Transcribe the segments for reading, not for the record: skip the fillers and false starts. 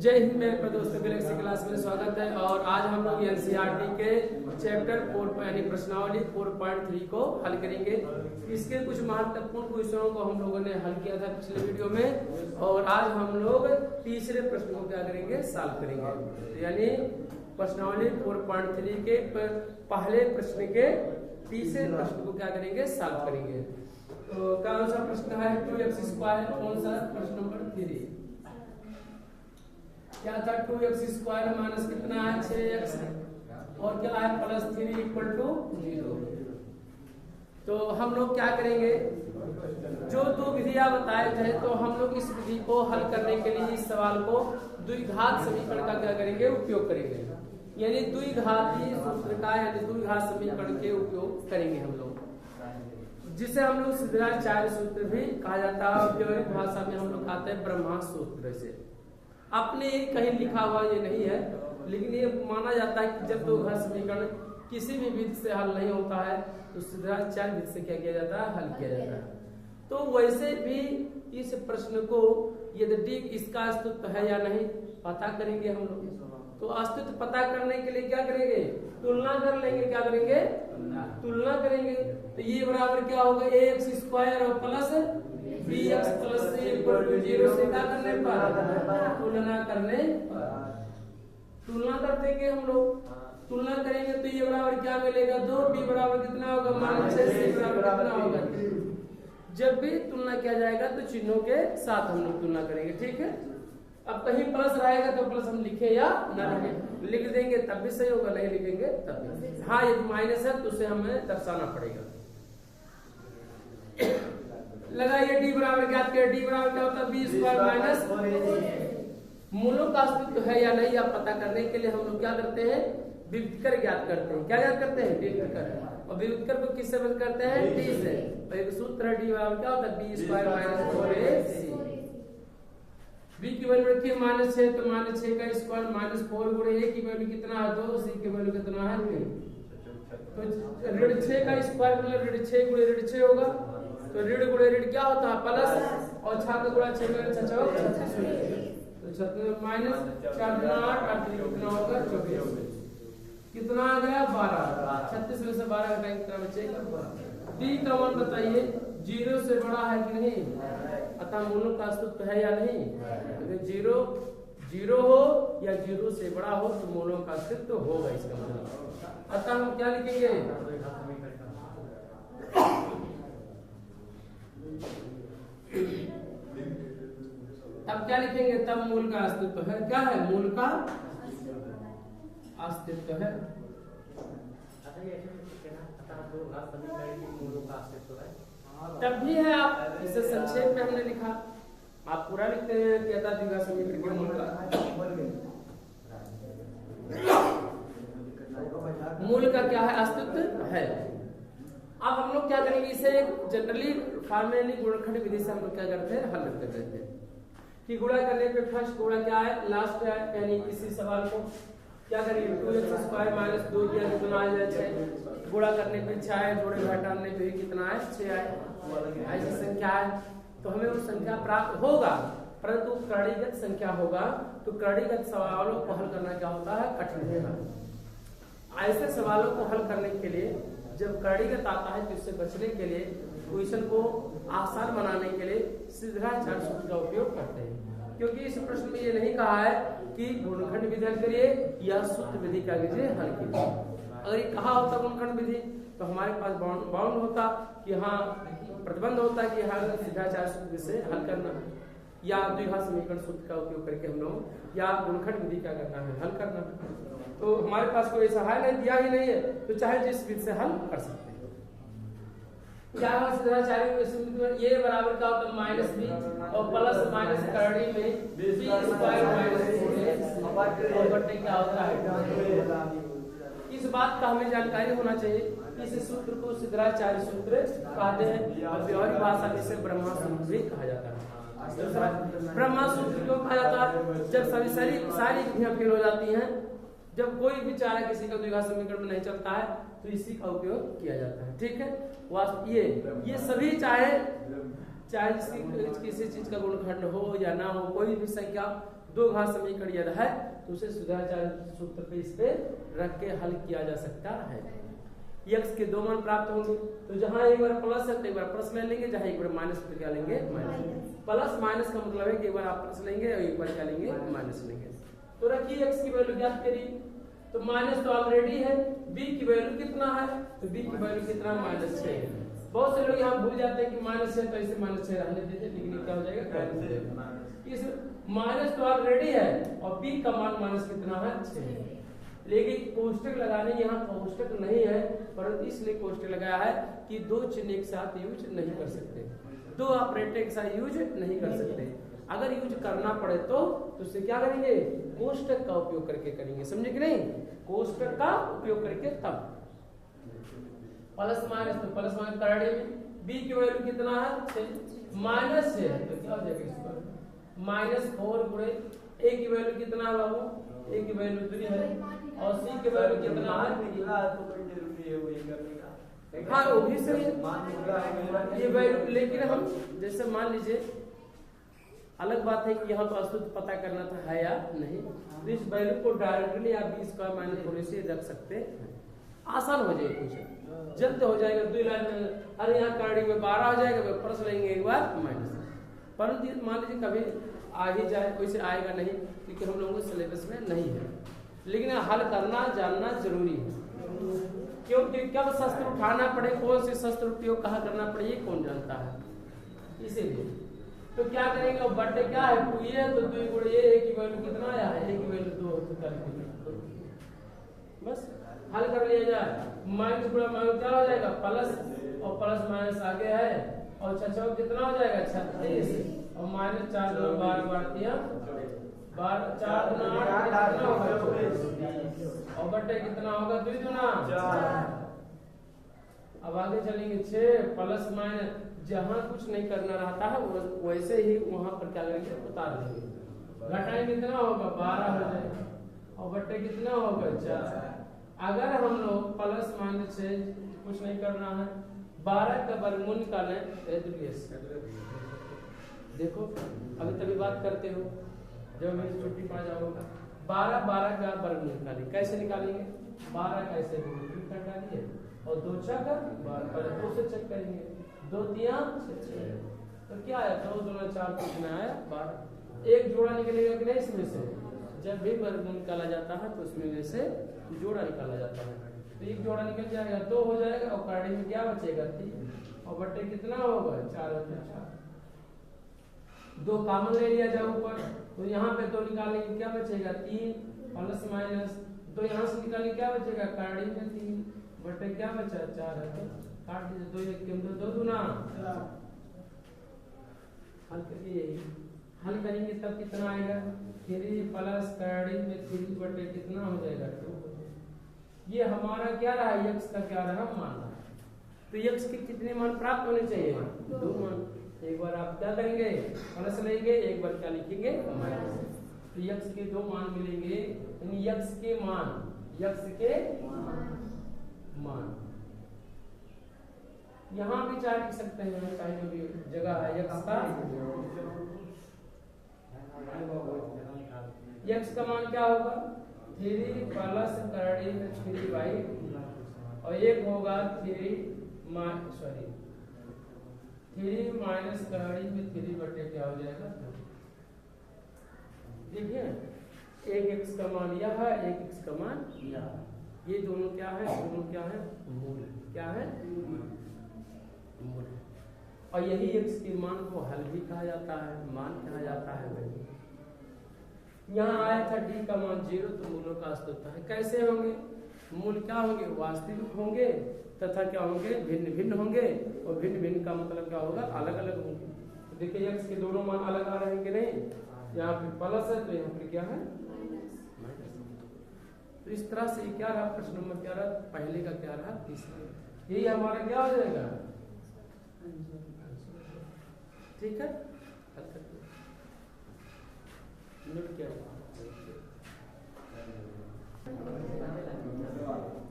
जय हिंद मेरे प्रिय दोस्तों, गैलेक्सी क्लास में स्वागत है। और आज हम लोग एनसीईआरटी के चैप्टर 4 यानी प्रश्नावली 4.3 को हल करेंगे। इसके कुछ महत्वपूर्ण क्वेश्चनों को हम लोगों ने हल किया था पिछले वीडियो में, और आज हम लोग तीसरे प्रश्न को क्या करेंगे, सॉल्व करेंगे। यानी प्रश्नावली 4.3 के पहले प्रश्न के तीसरे प्रश्न को क्या करेंगे, सॉल्व करेंगे। तो कौन सा प्रश्न है, 2x²। कौन सा प्रश्न नंबर 3 क्या था, 2x² माइनस कितना है 6x, और क्या है +3 = 0। तो हम लोग क्या करेंगे, जो दो विधियां बताए थे, तो हम लोग इस विधि को हल करने के लिए इस सवाल को द्विघात समीकरण का क्या करेंगे, उपयोग करेंगे। यानी द्विघाती सूत्र का यानी द्विघात समीकरण के उपयोग करेंगे हम लोग, जिसे हम लोग सिद्धाचार्य सूत्र भी कहा जाता है। औद्योगिक भाषा में हम लोग कहते हैं ब्रह्मा सूत्र। से अपने कहीं लिखा हुआ ये नहीं है, लेकिन ये माना जाता है कि जब दो घात समीकरण किसी भी विधि से हल नहीं होता है तो सिद्धाचार्य विधि से क्या किया जाता है, हल किया जाता है। तो वैसे भी इस प्रश्न को यदि इसका अस्तित्व है या नहीं पता करेंगे हम लोग। तो अस्तित्व पता करने के लिए क्या करेंगे, तुलना कर लेंगे। क्या करेंगे, तुलना करेंगे। तो ये बराबर क्या होगा, ax² और प्लस bx + c = 0 से क्या करने पर, तुलना करने पर तुलना कर देंगे हम लोग। तुलना करेंगे तो ये बराबर क्या मिलेगा, 2b बराबर कितना होगा, -6, c बराबर कितना होगा। जब भी तुलना किया जाएगा तो चिन्हों के साथ हम लोग तुलना करेंगे, ठीक है। अब कहीं प्लस रहेगा तो प्लस हम लिखे या ना लिखे, लिख देंगे तब भी सही होगा, नहीं लिखेंगे तब भी। हाँ, यदि माइनस है तो उसे हमें दर्शाना पड़ेगा। लगाइए d बराबर ज्ञात करें। d बराबर क्या होता है, b² - मूलों का अस्तित्व है या नहीं, या पता करने के लिए हम लोग क्या करते हैं, विविधकर ज्ञात करते हैं। क्या ज्ञात करते हैं, विविधकर। और विविधकर को किससे बंद करते हैं, d से। और एक सूत्र है d बराबर क्या होता है, b² - 4ac। b की वैल्यू रखिए -6, तो -6 का स्क्वायर -4 गुणे a की वैल्यू कितना है 2, c की वैल्यू कितना है 3। तो ऋण 6 का स्क्वायर मतलब ऋण 6 गुणे ऋण 6 होगा। तो ऋण गुणे ऋण क्या होता है, प्लस, और 6 का गुणा 6 में 6 चौक 36। तो 36 माइनस 4 गुना 8 8 कितना होगा 24। कितना आ गया 12। 36 में से 12 घटाएंगे कितना बचेगा 12। d का मान बताइए, 0 से बड़ा है कि नहीं, अतः मूलों का अस्तित्व है या नहीं। अगर 0 हो या 0 से बड़ा हो तो मूलों का अस्तित्व होगा, इसका मतलब। अतः हम क्या लिखेंगे, तब क्या लिखेंगे, तब मूल का अस्तित्व है। क्या है, मूल का अस्तित्व है। तब भी है, आप इसे संक्षेप में हमने लिखा, आप पूरा लिखते हैं क्या था, द्विघात समीकरण के मूल का क्या है, अस्तित्व है। अब हम लोग क्या करेंगे, इसे जनरली फॉर्मेली गुणनखंड विधि से हम लोग क्या करते हैं, हल करते रहते हैं। कि गुणा करने पे फर्स्ट गुणा क्या है, लास्ट है, यानी इसी सवाल को क्या करेंगे, 2x² - 2 किया कितना आ जाए 6। गुणा करने पे 6 है, जोड़े घटाने पे कितना है 6 है। ऐसी संख्या है तो हमें वो संख्या प्राप्त होगा, परंतु करणीगत संख्या होगा तो करणीगत सवालों को हल करना क्या होता है, कठिन है। ऐसे सवालों को हल करने के लिए जब करणीगत आता है तो इससे बचने के लिए, क्वेश्चन को आसान बनाने के लिए सिद्धाचार्य सूत्र का उपयोग करते हैं। क्योंकि इस प्रश्न में ये नहीं कहा है कि गुणनखंड विधि हल करिए या सूत्र विधि क्या कीजिए, हल कीजिए। अगर ये कहा होता गुणनखंड विधि तो हमारे पास बाउंड होता कि हाँ, प्रतिबंध होता कि हाँ सिद्धाचार्य सूत्र से हल करना, या द्विघात समीकरण सूत्र का उपयोग करके हम लोग, या गुणनखंड विधि क्या करना है, हल करना है। तो हमारे पास कोई ऐसा है नहीं, दिया ही नहीं है, तो चाहे जिस विधि से हल कर सकते हैं। क्या है सिद्धाचार्य सूत्र, ये बराबर क्या होता है -b और प्लस माइनस करणी में b² - 4ac और बटे क्या होता है। इस बात का हमें जानकारी होना चाहिए। इस सूत्र को सिद्धाचार्य सूत्र कहते हैं, और व्यवहारिक भाषा में इसे ब्रह्मा सूत्र भी कहा जाता है। ब्रह्मा सूत्र क्यों कहा जाता है, जब सारी विधियां फेल हो जाती हैं, जब कोई भी चारा किसी का द्विघात समीकरण में नहीं चलता है तो इसी का उपयोग किया जाता है, ठीक है। ये सभी चाहे किसी चीज का गुणनखंड हो या ना हो, कोई भी संख्या दो घात समीकरण यदि है तो उसे सुधाराचार्य सूत्र पे इस पे रख के हल किया जा सकता है। x के दो मान प्राप्त होंगे, तो जहां एक बार प्लस है तो एक बार प्लस ले लेंगे, जहां एक बार माइनस तो क्या लेंगे माइनस। प्लस माइनस का मतलब है कि एक बार आप प्लस लेंगे और एक बार क्या लेंगे माइनस लेंगे। तो रखिए x की वैल्यू ज्ञात करिए, तो माइनस तो ऑलरेडी है, b की वैल्यू कितना है, तो b की वैल्यू कितना -6 है। बहुत से लोग यहाँ भूल जाते हैं कि माइनस है तो ऐसे -6 रहने देते, लेकिन क्या हो जाएगा इस माइनस तो ऑलरेडी है और b का मान माइनस कितना है 6। लेकिन कोष्टक लगाने यहाँ कोष्टक नहीं है, परंतु इसलिए कोष्टक लगाया है कि दो चिन्ह एक साथ यूज नहीं कर सकते, दो ऑपरेटर एक साथ यूज नहीं कर सकते। अगर यूज करना पड़े तो उससे क्या करेंगे, कोष्टक का उपयोग करके करेंगे, समझे कि नहीं, कोष्टक का उपयोग करके तब। प्लस माइनस तो प्लस माइनस करने में b की वैल्यू कितना है 6 माइनस है तो क्या हो जाएगा इस पर -4 गुणे a की वैल्यू कितना है बाबू, a की वैल्यू 3 है और c की वैल्यू कितना है। हाँ वो भी सही है ये वैल्यू, लेकिन हम जैसे मान लीजिए अलग बात है कि यहाँ तो अशुद्ध पता करना था है या नहीं, तो इस वैल्यू को डायरेक्टली आप b² थोड़े से रख सकते हैं, आसान हो जाएगा, कुछ जल्द हो जाएगा। 2 लाइन में अरे यहाँ करड़ी में 12 हो जाएगा, प्लस लेंगे एक बार माइनस, परंतु मान लीजिए कभी आ ही जाए, वैसे आएगा नहीं क्योंकि हम लोगों के सिलेबस में नहीं है, लेकिन हल करना जानना जरूरी है, क्योंकि कब शस्त्र उठाना पड़े, कौन से शस्त्र उपयोग कहाँ करना पड़े ये कौन जानता है। इसीलिए तो क्या करेंगे, बटे क्या है 2 है तो 2 गुणे a की वैल्यू कितना आया है, a की वैल्यू 2 तो कर बस हल कर लिया जाए। माइनस गुणा माइनस क्या हो जाएगा प्लस, और प्लस माइनस आगे है और 6 कितना हो जाएगा 36 और -4 गुणा 12 बढ़तिया 4 गुणा 8 कितना होगा और बटे कितना होगा 2 गुना 4। अब आगे चलेंगे 6 प्लस माइनस, जहां कुछ नहीं करना रहता है वैसे ही वहां पर क्या करेंगे उतार देंगे, घटाएं कितना होगा 12 हो जाएगा और बटे कितना होगा 4। अगर हम लोग प्लस माइनस से कुछ नहीं करना है 12 का वर्गमूल निकालें, देखो अभी तभी बात करते हो जब मेरी छुट्टी पा जाओगा, 12 का वर्गमूल निकालेंगे, कैसे निकालेंगे 12 का ऐसे गुणा कर डालिए और 2 छक्का 12 पहले 2 से चेक करेंगे, 2 3 6 तो क्या आया 2 2 4 कितना आया 12। एक जोड़ा निकलेगा कि नहीं इसमें से, जब भी वर्गमूल निकाला जाता है तो उसमें में से जोड़ा निकाला जाता है, तो एक जोड़ा निकल जाएगा 2 हो जाएगा और कार्डी में क्या बचेगा 3 और बटे कितना होगा 4 होता 4। 2 कॉमन ले लिया जाए ऊपर, तो यहाँ पे 2 निकालेंगे क्या बचेगा 3 प्लस माइनस 2 यहाँ से निकालेंगे क्या बचेगा कार्डी में 3 बटे क्या बचा 4 है, तो काट दीजिए 2 1 के 2 2 गुना हल करिए, हल करेंगे तब कितना आएगा 3 प्लस कार्डी में 3 बटे कितना हो जाएगा 2। ये हमारा क्या रहा x का क्या रहा मान रहा, तो x के कितने मान प्राप्त होने चाहिए 2 मान। एक बार आप क्या करेंगे प्लस लेंगे, एक बार क्या लिखेंगे माइनस, तो x के 2 मान मिलेंगे, यानी x के मान यहाँ भी चाहे लिख सकते हैं, चाहे जो भी जगह है x का, x का मान क्या होगा 3 प्लस करड़ी में 3 और एक होगा 3 माइनस करड़ी में 3 बटे क्या हो जाएगा। देखिए एक x का मान यह है, एक x का मान यह, ये दोनों क्या है, दोनों क्या है मूल, क्या है मूल, और यही x के मान को हल भी कहा जाता है, मान कहा जाता है। वही यहाँ आया था d का मान 0 तो मूलों का अस्तित्व है। कैसे होंगे मूल, क्या होंगे वास्तविक होंगे तथा क्या होंगे भिन्न भिन्न होंगे, और भिन्न भिन्न का मतलब क्या होगा अलग अलग होंगे। तो देखिए x के दोनों मान अलग आ रहे हैं कि नहीं, यहाँ पे प्लस है तो यहाँ पे क्या है माइनस। तो इस तरह से क्या रहा प्रश्न नंबर क्या रहा, पहले का क्या रहा तीसरा, यही हमारा क्या हो जाएगा ठीक है।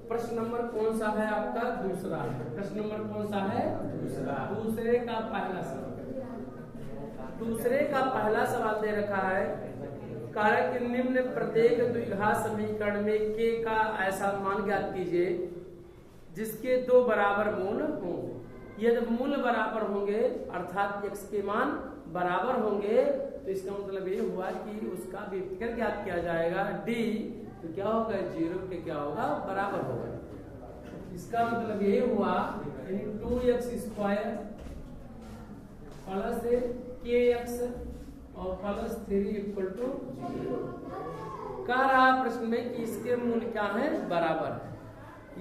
प्रश्न नंबर कौन सा है आपका दूसरा, प्रश्न नंबर कौन सा है दूसरा, दूसरे का पहला सवाल, दूसरे का पहला सवाल दे रखा है कारक के निम्न प्रत्येक द्विघात समीकरण में k का ऐसा मान ज्ञात कीजिए जिसके दो बराबर मूल हों। यदि मूल बराबर होंगे अर्थात x के मान बराबर होंगे तो इसका मतलब ये हुआ कि उसका व्यक्तिगत ज्ञात किया जाएगा d, तो क्या होगा 0 के क्या होगा बराबर होगा। इसका मतलब ये हुआ 2x स्क्वायर प्लस kx और प्लस 3 इक्वल टू 0। कह रहा प्रश्न में कि इसके मूल क्या है बराबर है।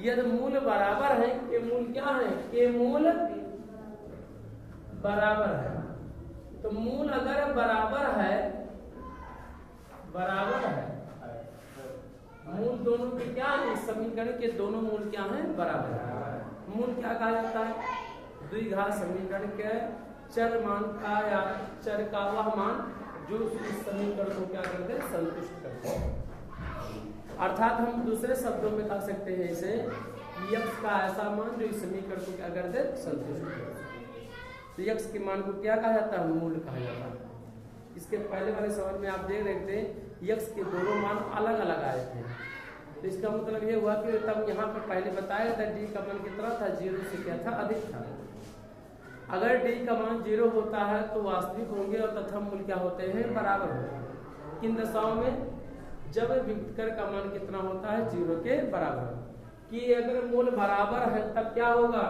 यदि मूल बराबर है के मूल क्या है के मूल बराबर है, तो मूल अगर बराबर है मूल दोनों के क्या है समीकरण के दोनों मूल क्या है बराबर है। मूल क्या कहा जाता है द्विघात समीकरण के चर मान का या चर का वह मान जो इस समीकरण को क्या करते हैं संतुष्ट करते हैं। अर्थात हम दूसरे शब्दों में कह सकते हैं इसे x का ऐसा मान जो इस समीकरण को क्या करते हैं संतुष्ट करते हैं। तो x के मान को क्या कहा जाता है मूल कहा जाता है। इसके पहले वाले सवाल में आप देख रहे थे x के दोनों मान अलग अलग आए थे, तो इसका मतलब ये हुआ कि तब यहाँ पर पहले बताया था d का मान कितना था 0 से क्या था अधिक था। अगर d का मान 0 होता है तो वास्तविक होंगे और तथा मूल क्या होते हैं बराबर होते हैं। किन दशाओं में जब विभक्तर का मान कितना होता है 0 के बराबर, कि अगर मूल बराबर है तब क्या होगा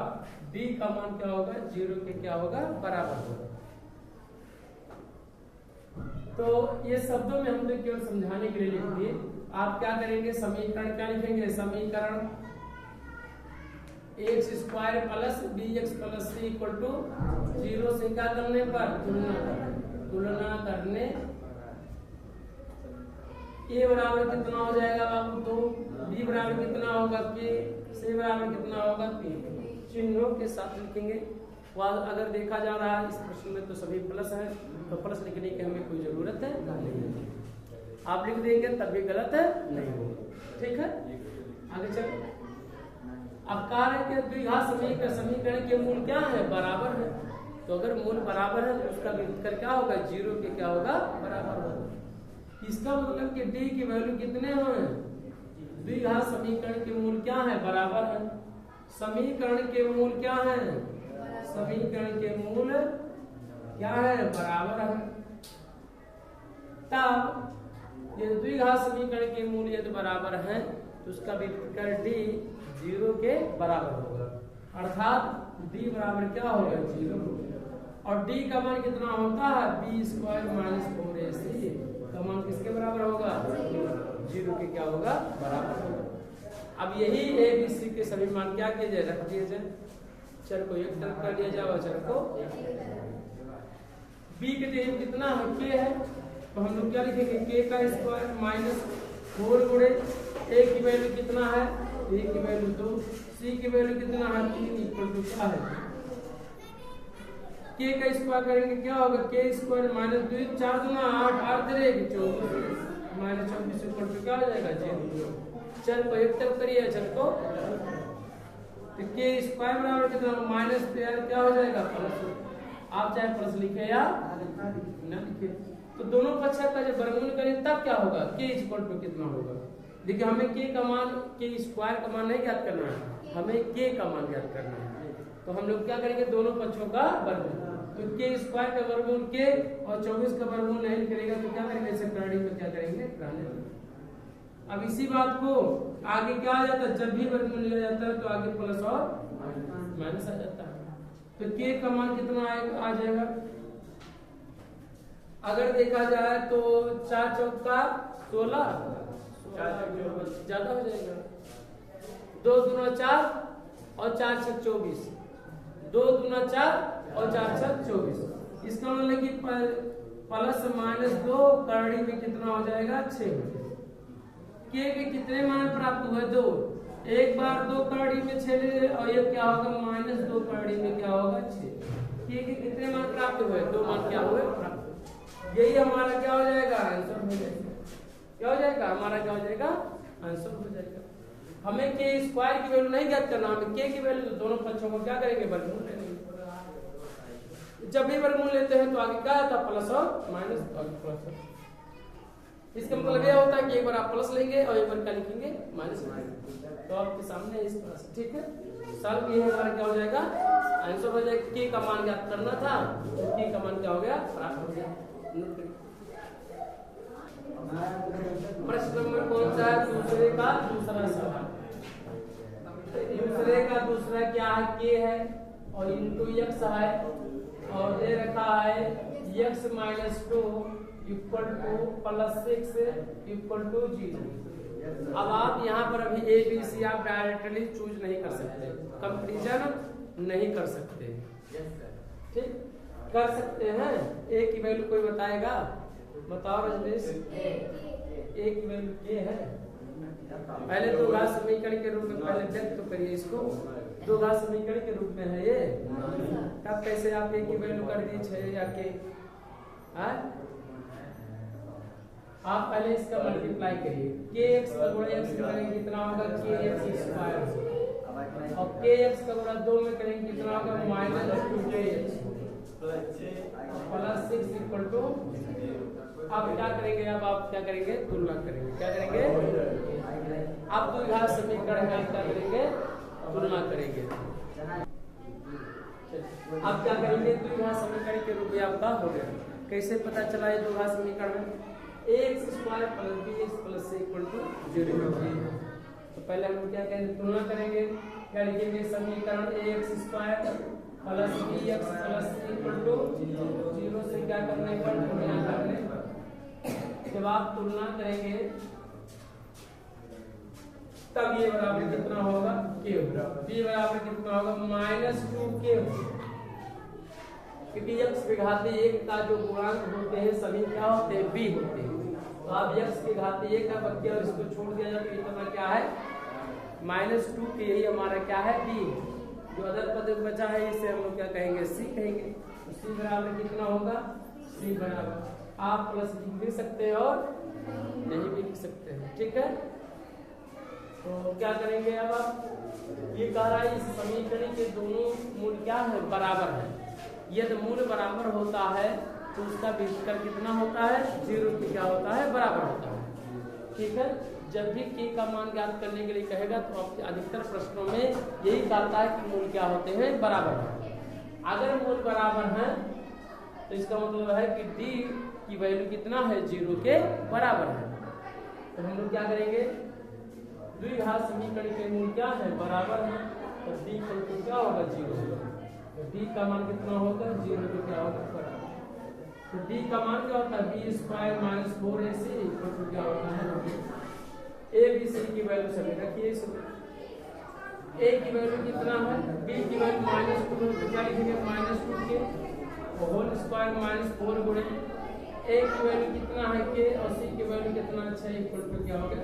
d का मान क्या होगा 0 के क्या होगा बराबर होगा। तो ये शब्दों में हमने केवल समझाने के लिए लिख दिए। आप क्या करेंगे समीकरण क्या लिखेंगे समीकरण x square plus bx plus c equal to 0 से क्या करने पर तुलना करने a बराबर कितना हो जाएगा बाबू 2, b बराबर कितना होगा k, c बराबर कितना होगा 3। चिन्हों के साथ लिखेंगे। अगर देखा जा रहा है इस प्रश्न में तो सभी प्लस है, तो प्लस लिखने की हमें कोई जरूरत है नहीं। आप लिख देंगे तब भी गलत है नहीं होगा। ठीक है आगे चलो। अब कार्य के द्विघात समीकरण के मूल क्या है बराबर है, तो अगर मूल बराबर है तो उसका विभक्तर क्या होगा 0 के क्या होगा बराबर होगा। इसका मतलब कि d की वैल्यू कितने हैं द्विघात समीकरण के मूल क्या है बराबर है। समीकरण के मूल क्या है समीकरण के मूल क्या है बराबर है। तब ये द्विघात समीकरण के मूल यदि बराबर है तो उसका विभक्तर d 0 के बराबर होगा, अर्थात d बराबर क्या होगा 0। और d का मान कितना होता है b स्क्वायर माइनस 4ac का मान किसके बराबर होगा 0 के क्या होगा बराबर होगा। अब यही a b c के सभी मान क्या किए जाए रख दिए जाए, चर को एक तरफ कर दिया जाए और चर को b के जगह कितना है k है, तो हम लोग क्या लिखेंगे k का स्क्वायर माइनस 4 गुणे a की वैल्यू कितना है a की वैल्यू 2, c की वैल्यू कितना है 3 इक्वल टू क्या है k का स्क्वायर करेंगे क्या होगा k स्क्वायर माइनस 2 4 गुना 8 8 24 माइनस 24 इक्वल टू क्या हो जाएगा 0। चर को एक तरफ करिए चर को, तो k स्क्वायर बराबर कितना माइनस क्या हो जाएगा प्लस। आप चाहे प्लस लिखे या ना लिखे, तो दोनों पक्ष का जब वर्गमूल करें तब क्या होगा k इक्वल टू कितना होगा। देखिए हमें k का मान k स्क्वायर का मान नहीं ज्ञात करना है, हमें k का मान ज्ञात करना है। तो हम लोग क्या करेंगे दोनों पक्षों का वर्गमूल, तो k स्क्वायर का वर्गमूल k और 24 का वर्गमूल नहीं करेगा तो क्या करेंगे इसे प्रणाली में क्या करेंगे। अब इसी बात को आगे क्या आ जाता है जब भी वर्गमूल लिया जाता है तो आगे प्लस और माइनस आ जाता है। तो k का मान कितना आ जाएगा, अगर देखा जाए तो 4 चौका 16 ज्यादा हो जाएगा, 2 दूना 4 और 4 छक 24, 2 दूना 4 और 4 छक 24। इसका मतलब कि प्लस माइनस 2 करड़ी में कितना हो जाएगा 6। k के कितने मान प्राप्त हुए 2, एक बार 2 करड़ी में 6 ले और ये क्या होगा माइनस 2 करड़ी में क्या होगा 6। k के कितने मान प्राप्त हुए 2 मान क्या हुए प्राप्त। यही हमारा क्या हो जाएगा आंसर हो जाएगा, क्या हो जाएगा हमारा क्या हो जाएगा आंसर हो जाएगा। हमें k स्क्वायर की वैल्यू नहीं ज्ञात करना, हमें k की वैल्यू दोनों पक्षों को क्या करेंगे वर्गमूल लेंगे। जब भी वर्गमूल लेते हैं तो आगे क्या आता प्लस और माइनस प्लस। इसका मतलब यह होता है कि एक बार आप प्लस लेंगे और एक बार क्या लिखेंगे माइनस लेंगे। तो आपके सामने इस तरह से, ठीक है। सॉल्व ये हमारा क्या हो जाएगा, आंसर हो जाएगा। के का मान ज्ञात करना था, तो के का मान क्या हो गया, प्राप्त हो गया। प्रश्न नंबर कौन सा है, दूसरे का दूसरा सवाल। दूसरे का दूसरा क्या है, के है और इंटू एक्स है और दे रखा है x minus 2 equal to plus 6 equal to 0। अब आप यहाँ पर अभी ए बी सी आप डायरेक्टली चूज नहीं कर सकते, कंपैरिजन नहीं कर सकते, ठीक। कर सकते हैं ए की वैल्यू कोई बताएगा, बताओ रजनीश। ए की वैल्यू के है, पहले दो घात समीकरण के रूप में पहले व्यक्त तो करिए इसको। दो घात समीकरण के रूप में है ये, तब कैसे आप ए की वैल्यू कर दिए 6 या के। आप पहले इसका मल्टीप्लाई करिए, के एक्स का गुणा एक्स करेंगे कितना होगा, के एक्स स्क्वायर, और के एक्स का गुणा 2 में करेंगे कितना होगा, माइनस 2 प्लस 6 इक्वल टू। अब क्या करेंगे, अब आप क्या करेंगे, तुलना करेंगे। क्या करेंगे, आप दो घात समीकरण का क्या करेंगे, तुलना करेंगे। अब क्या करेंगे, दो घात समीकरण के रूप में आपका हो गया। कैसे पता चला ये दो घात समीकरण में, x square plus b x plus equal to 0। तो पहले हम क्या करेंगे, तुलना करेंगे। क्या लिखेंगे, समीकरण x square plus b x plus equal to 0 से क्या करने पर तुलना करने पर। जब आप तुलना करेंगे तब ये बराबर कितना होगा, के होगा। बी बराबर कितना होगा, माइनस 2k होगा, क्योंकि x के घाते 1 का जो गुणांक होते हैं सभी क्या होते हैं, b होते हैं। तो आप x के घाते 1 का बच्चा और इसको छोड़ दिया जाए तो इतना क्या है, माइनस 2k, यही हमारा क्या है, b। जो अदर पद बचा है इसे हम लोग क्या कहेंगे, c कहेंगे। तो c बराबर कितना होगा, c बराबर आप प्लस लिख सकते हैं और नहीं भी लिख सकते हैं, ठीक है। तो क्या करेंगे, अब आप ये कह रहा है इस समीकरण के दोनों मूल क्या है, बराबर है। यदि मूल बराबर होता है तो उसका विकल्प कितना होता है, 0 की क्या होता है, बराबर होता है, ठीक है। जब भी के का मान ज्ञात करने के लिए कहेगा तो आपके अधिकतर प्रश्नों में यही कहता है कि मूल क्या होते हैं, बराबर। अगर मूल बराबर है तो इसका मतलब है कि डी की वैल्यू कितना है, 0 के बराबर है। तो हम लोग क्या करेंगे, द्विघात समीकरण के मूल क्या है, बराबर है, तो डी इक्वल टू क्या होगा, 0। तो डी का मान कितना होगा, 0 के क्या होगा, बराबर। तो डी का मान क्या होता है, b square minus 4ac equal to क्या होता है, ए बी सी की वैल्यू सभी रखिए। ए की वैल्यू कितना है, बी की वैल्यू माइनस 2 है, क्या लिखेंगे, minus 2k whole square minus 4 गुणे ए की वैल्यू कितना है, के, और सी की वैल्यू कितना है, इक्वल टू क्या होगा।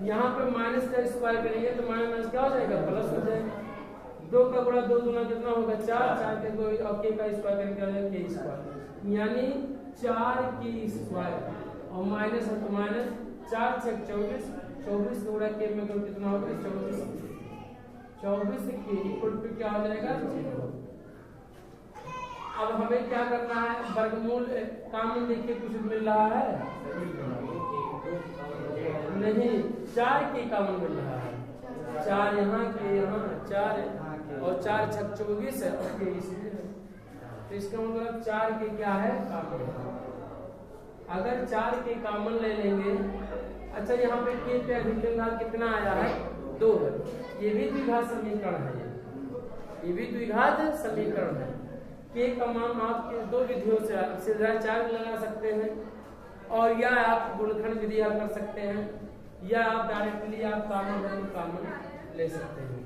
यहाँ पे माइनस का स्क्वायर करेंगे तो माइनस क्या हो जाएगा, प्लस हो जाएगा। 2 का गुणा 2 गुना कितना होगा, 4, 4 के 2 और के का स्क्वायर करेंगे क्या हो जाएगा, के स्क्वायर, यानी 4 की स्क्वायर और माइनस है तो माइनस 4 6 24, 24 का गुणा के में कितना होगा, 24 के इक्वल टू क्या हो जाएगा, 0। अब हमें क्या करना है, वर्गमूल कॉमन देखिए कुछ मिल रहा है, नहीं 4 के कॉमन मिल रहा है, 4 यहाँ के यहाँ 4 है और 4 6 24 है और के इसमें है। तो इसका मतलब 4 के क्या है, कॉमन। अगर 4 के कॉमन ले लेंगे, अच्छा यहाँ पे के पे अधिकतम कितना आया है, 2 है, ये भी द्विघात समीकरण है, ये भी द्विघात समीकरण है। के का मान आप दो विधियों से सीधा 4 लगा सकते हैं और या आप गुणनखंड विधि कर सकते हैं, या आप डायरेक्टली आप कॉमन ले सकते हैं।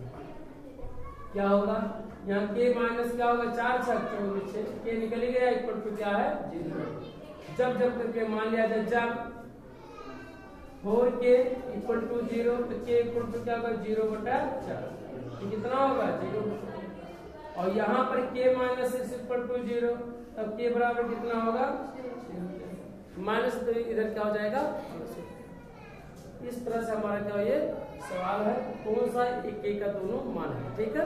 क्या होगा, यहाँ के माइनस क्या होगा, 4 6 24, के निकल गया इक्वल टू क्या है, 0। जब जब करके मान लिया जाए, जब 4k इक्वल टू 0 तो के इक्वल टू क्या होगा, 0/4, कितना होगा, 0। और यहाँ पर k माइनस 6 इक्वल टू 0, तब k बराबर कितना होगा, माइनस, तो इधर क्या हो जाएगा। इस तरह से हमारा क्या ये सवाल है, कौन सा एक का दोनों मान है, ठीक है।